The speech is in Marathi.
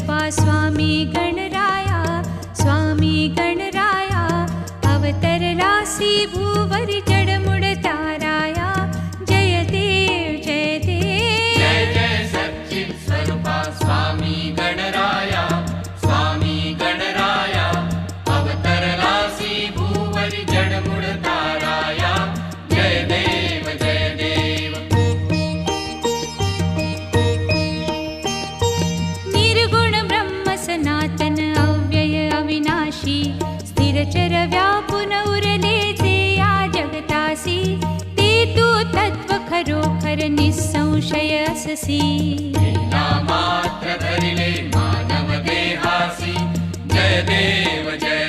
स्वरूपा स्वामी गणराया, स्वामी गणराया अवतरलासी भूवरी जडमुड ताराया। जय देव जय देव, जय जय सच्चिद स्वरूपा स्वामी गणराया, स्वामी गणराया अवतरलासी भूवरी जडमुड ताराया। जय देव जय देव, निर्गुण ब्रह्म सनातन अव्यय अविनाशी, स्थिरचर व्यापुन उरले जे या जगतासी। ते तू तत्व खरोखर निसंशय अससी, मात्र धरिले मानव देहासी। जय देव जय